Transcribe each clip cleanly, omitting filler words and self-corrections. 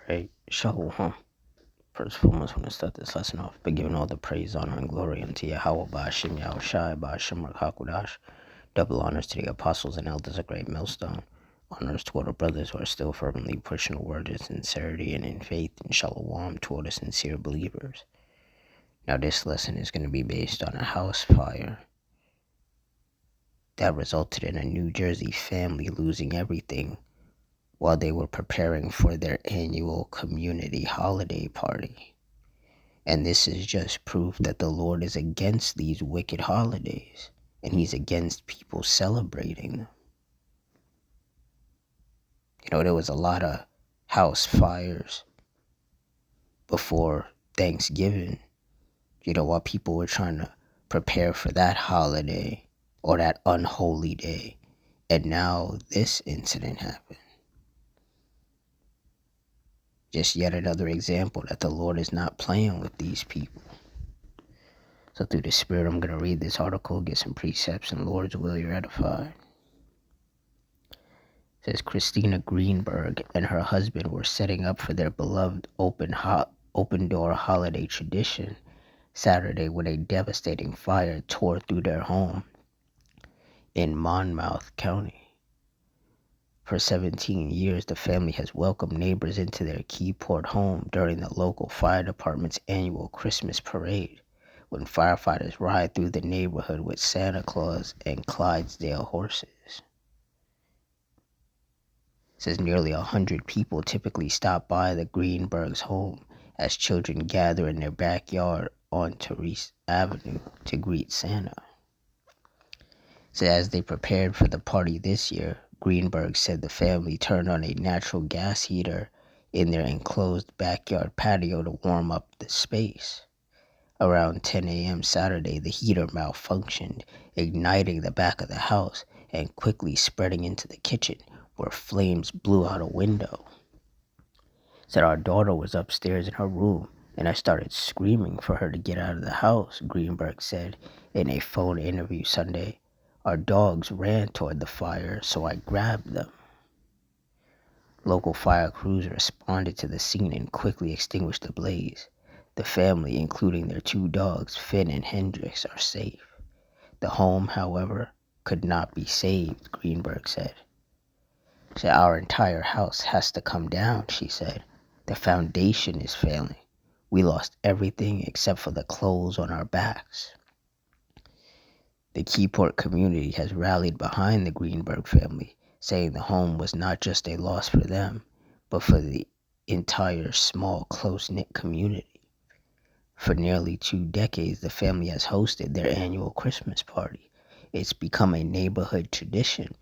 Right. Shalom. First and foremost, I want to start this lesson off by giving all the praise, honor, and glory unto Yahweh, Ba'ashem Yahushai, Ba'ashem Hakudash. Double honors to the apostles and elders of Great Millstone. Honors to all the brothers who are still firmly pushing the word of sincerity and in faith and shalom to all the sincere believers. Now, this lesson is going to be based on a house fire that resulted in a New Jersey family losing everything while they were preparing for their annual community holiday party. And this is just proof that the Lord is against these wicked holidays, and he's against people celebrating them. There was a lot of house fires before Thanksgiving, while people were trying to prepare for that holiday or that unholy day. And now this incident happened. Just yet another example that the Lord is not playing with these people. So through the Spirit, I'm going to read this article, get some precepts, and Lord's will you're edified. It says Christina Greenberg and her husband were setting up for their beloved open door holiday tradition Saturday when a devastating fire tore through their home in Monmouth County. For 17 years, the family has welcomed neighbors into their Keyport home during the local fire department's annual Christmas parade, when firefighters ride through the neighborhood with Santa Claus and Clydesdale horses. It says nearly 100 people typically stop by the Greenbergs' home as children gather in their backyard on Therese Avenue to greet Santa. So as they prepared for the party this year, Greenberg said the family turned on a natural gas heater in their enclosed backyard patio to warm up the space. Around 10 a.m. Saturday, the heater malfunctioned, igniting the back of the house and quickly spreading into the kitchen, where flames blew out a window. Said our daughter was upstairs in her room, and I started screaming for her to get out of the house, Greenberg said in a phone interview Sunday. Our dogs ran toward the fire, so I grabbed them. Local fire crews responded to the scene and quickly extinguished the blaze. The family, including their two dogs, Finn and Hendrix, are safe. The home, however, could not be saved, Greenberg said. So our entire house has to come down, she said. The foundation is failing. We lost everything except for the clothes on our backs. The Keyport community has rallied behind the Greenberg family, saying the home was not just a loss for them, but for the entire small, close-knit community. For nearly 2 decades, the family has hosted their annual Christmas party. It's become a neighborhood tradition.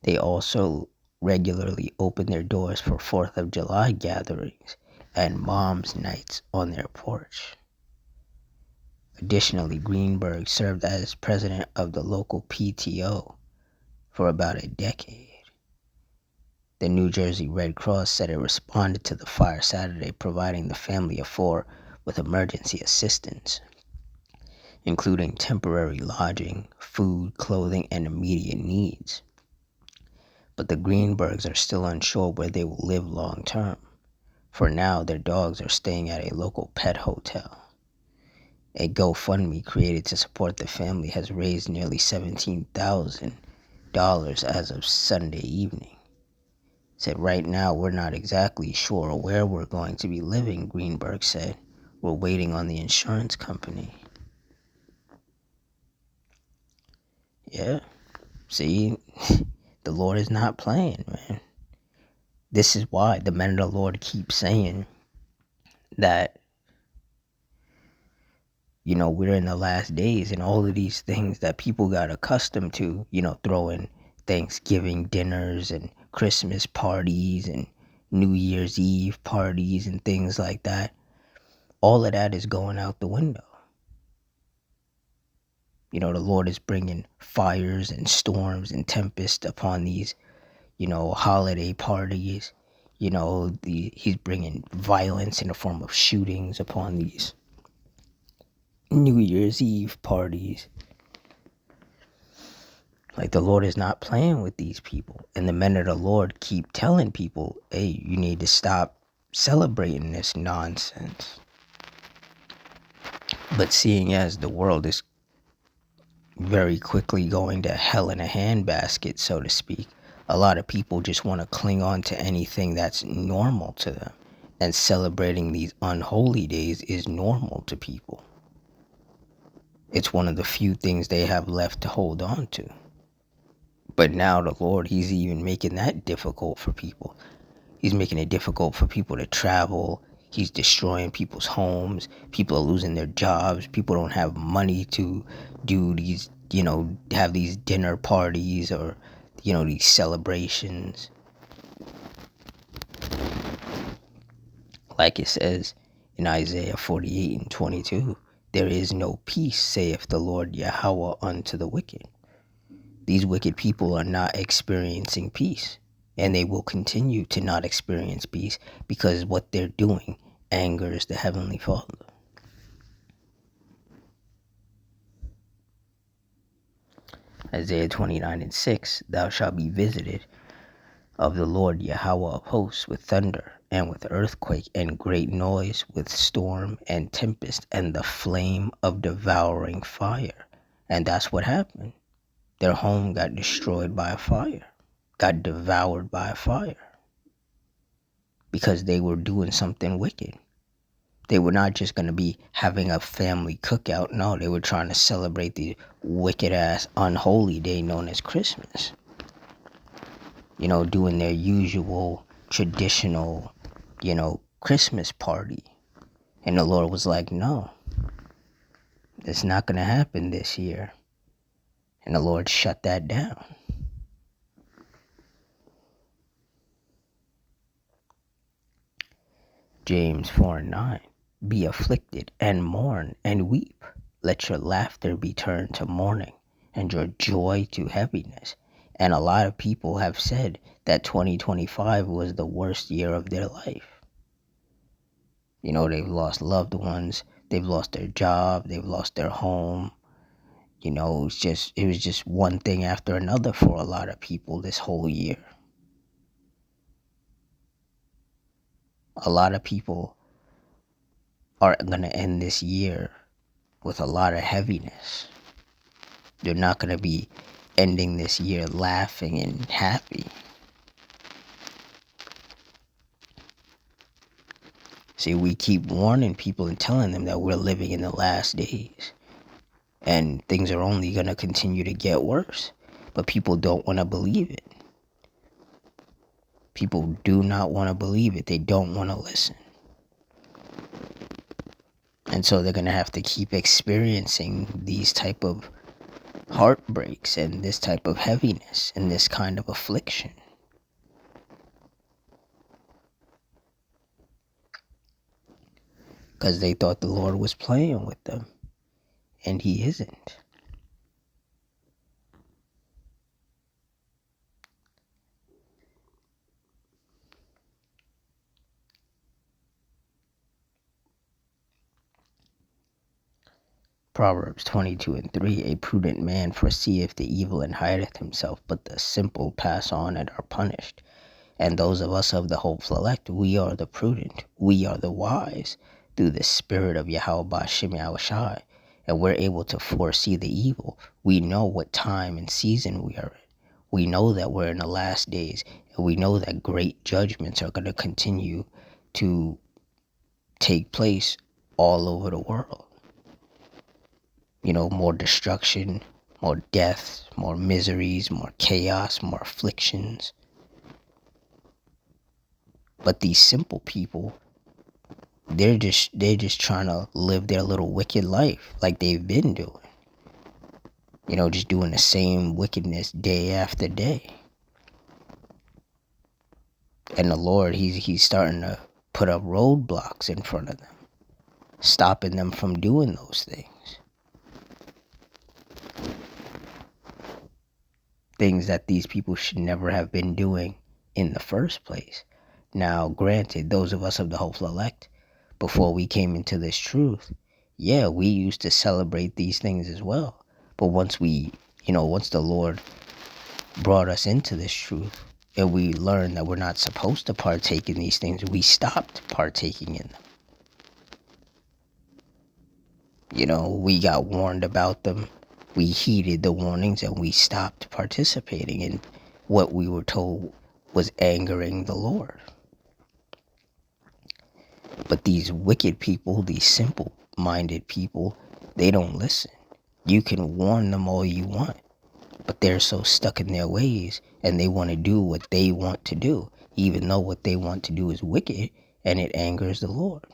They also regularly open their doors for 4th of July gatherings and mom's nights on their porch. Additionally, Greenberg served as president of the local PTO for about a decade. The New Jersey Red Cross said it responded to the fire Saturday, providing the family of 4 with emergency assistance, including temporary lodging, food, clothing, and immediate needs. But the Greenbergs are still unsure where they will live long term. For now, their dogs are staying at a local pet hotel. A GoFundMe created to support the family has raised nearly $17,000 as of Sunday evening. Said right now we're not exactly sure where we're going to be living, Greenberg said. We're waiting on the insurance company. Yeah, see, the Lord is not playing, man. This is why the men of the Lord keep saying that we're in the last days, and all of these things that people got accustomed to, throwing Thanksgiving dinners and Christmas parties and New Year's Eve parties and things like that. All of that is going out the window. The Lord is bringing fires and storms and tempests upon these, holiday parties. He's bringing violence in the form of shootings upon these New Year's Eve parties. Like, the Lord is not playing with these people. And the men of the Lord keep telling people, hey, you need to stop celebrating this nonsense. But seeing as the world is very quickly going to hell in a handbasket, so to speak, a lot of people just want to cling on to anything that's normal to them. And celebrating these unholy days is normal to people. It's one of the few things they have left to hold on to. But now the Lord, He's even making that difficult for people. He's making it difficult for people to travel. He's destroying people's homes. People are losing their jobs. People don't have money to do these, have these dinner parties or, these celebrations. Like it says in Isaiah 48:22, there is no peace, saith the Lord Yahweh, unto the wicked. These wicked people are not experiencing peace. And they will continue to not experience peace because what they're doing angers the Heavenly Father. Isaiah 29:6, thou shalt be visited of the Lord Yahweh of hosts with thunder and with earthquake and great noise, with storm and tempest and the flame of devouring fire. And that's what happened. Their home got destroyed by a fire, got devoured by a fire. Because they were doing something wicked. They were not just going to be having a family cookout. No, they were trying to celebrate the wicked ass unholy day known as Christmas. Doing their usual traditional, Christmas party. And the Lord was like, no, it's not going to happen this year. And the Lord shut that down. James 4:9. Be afflicted and mourn and weep. Let your laughter be turned to mourning and your joy to heaviness. And a lot of people have said that 2025 was the worst year of their life. They've lost loved ones. They've lost their job. They've lost their home. It was just one thing after another for a lot of people this whole year. A lot of people are going to end this year with a lot of heaviness. They're not going to be ending this year laughing and happy. See, we keep warning people and telling them that we're living in the last days. And things are only going to continue to get worse. But people don't want to believe it. People do not want to believe it. They don't want to listen. And so they're going to have to keep experiencing these type of heartbreaks and this type of heaviness and this kind of affliction. Because they thought the Lord was playing with them. And He isn't. Proverbs 22:3, a prudent man foreseeth the evil and hideth himself, but the simple pass on and are punished. And those of us of the hopeful elect, we are the prudent, we are the wise, through the Spirit of Yahweh Ba'Shem Yahushai, and we're able to foresee the evil. We know what time and season we are in. We know that we're in the last days, and we know that great judgments are going to continue to take place all over the world. More destruction, more deaths, more miseries, more chaos, more afflictions. But these simple people, they're just trying to live their little wicked life like they've been doing. Just doing the same wickedness day after day. And the Lord, he's starting to put up roadblocks in front of them, stopping them from doing those things. Things that these people should never have been doing in the first place. Now, granted, those of us of the hopeful elect, before we came into this truth, yeah, we used to celebrate these things as well. But once the Lord brought us into this truth, and we learn that we're not supposed to partake in these things, we stopped partaking in them. We got warned about them. We heeded the warnings and we stopped participating in what we were told was angering the Lord. But these wicked people, these simple-minded people, they don't listen. You can warn them all you want, but they're so stuck in their ways and they want to do what they want to do, even though what they want to do is wicked and it angers the Lord.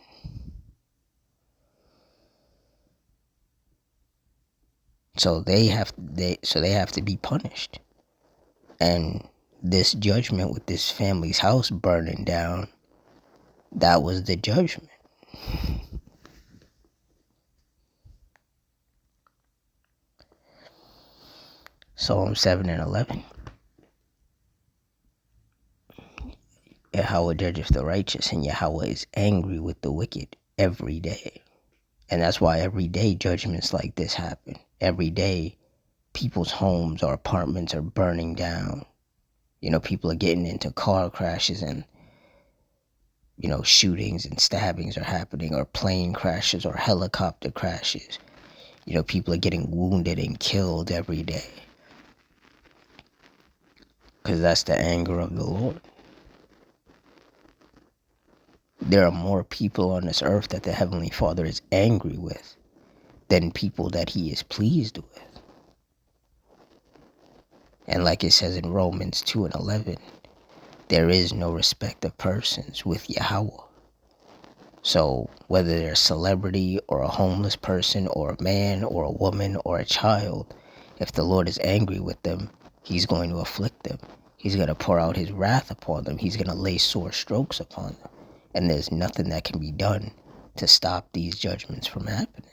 So they have to be punished. And this judgment with this family's house burning down, that was the judgment. Psalm 7 and 11. Yahweh judgeth the righteous, and Yahweh is angry with the wicked every day. And that's why every day judgments like this happen. Every day people's homes or apartments are burning down. People are getting into car crashes and, shootings and stabbings are happening, or plane crashes or helicopter crashes. People are getting wounded and killed every day. Because that's the anger of the Lord. There are more people on this earth that the Heavenly Father is angry with than people that He is pleased with. And like it says in Romans 2 and 11, there is no respect of persons with Yahweh. So whether they're a celebrity or a homeless person or a man or a woman or a child, if the Lord is angry with them, He's going to afflict them. He's going to pour out His wrath upon them. He's going to lay sore strokes upon them. And there's nothing that can be done to stop these judgments from happening.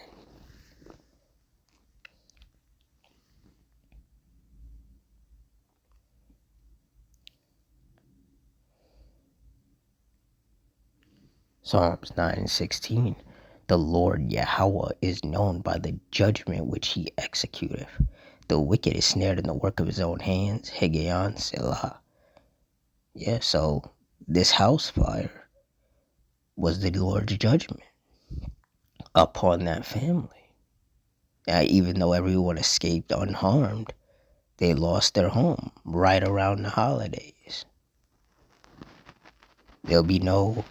Psalms 9:16. The Lord Yahweh is known by the judgment which He executeth. The wicked is snared in the work of his own hands. Hegion Selah. Yeah, so this house fire was the Lord's judgment upon that family. Now, even though everyone escaped unharmed, they lost their home right around the holidays. There'll be no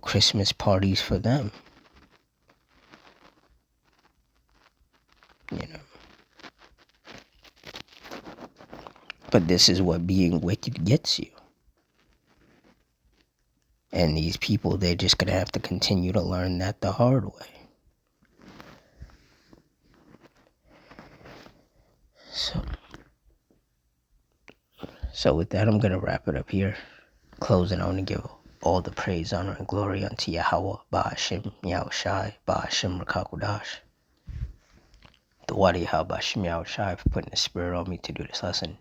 Christmas parties for them. But this is what being wicked gets you. And these people, they're just going to have to continue to learn that the hard way. So with that, I'm going to wrap it up here. Closing, I want to give all the praise, honor, and glory unto Yahweh, Ba'ashem, Yahushai, Ba'ashem, Rakakudash. The Wadi Yahweh, Ba'ashem, Yahushai, for putting the spirit on me to do this lesson.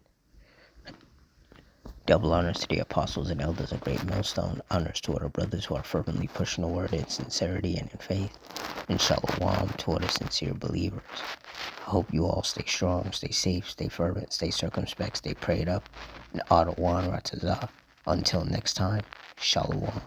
Double honors to the apostles and elders, a great millstone. Honors to our brothers who are fervently pushing the word in sincerity and in faith. And shalom to all the sincere believers. I hope you all stay strong, stay safe, stay fervent, stay circumspect, stay prayed up. And Adawan Ratazah. Until next time, shalom.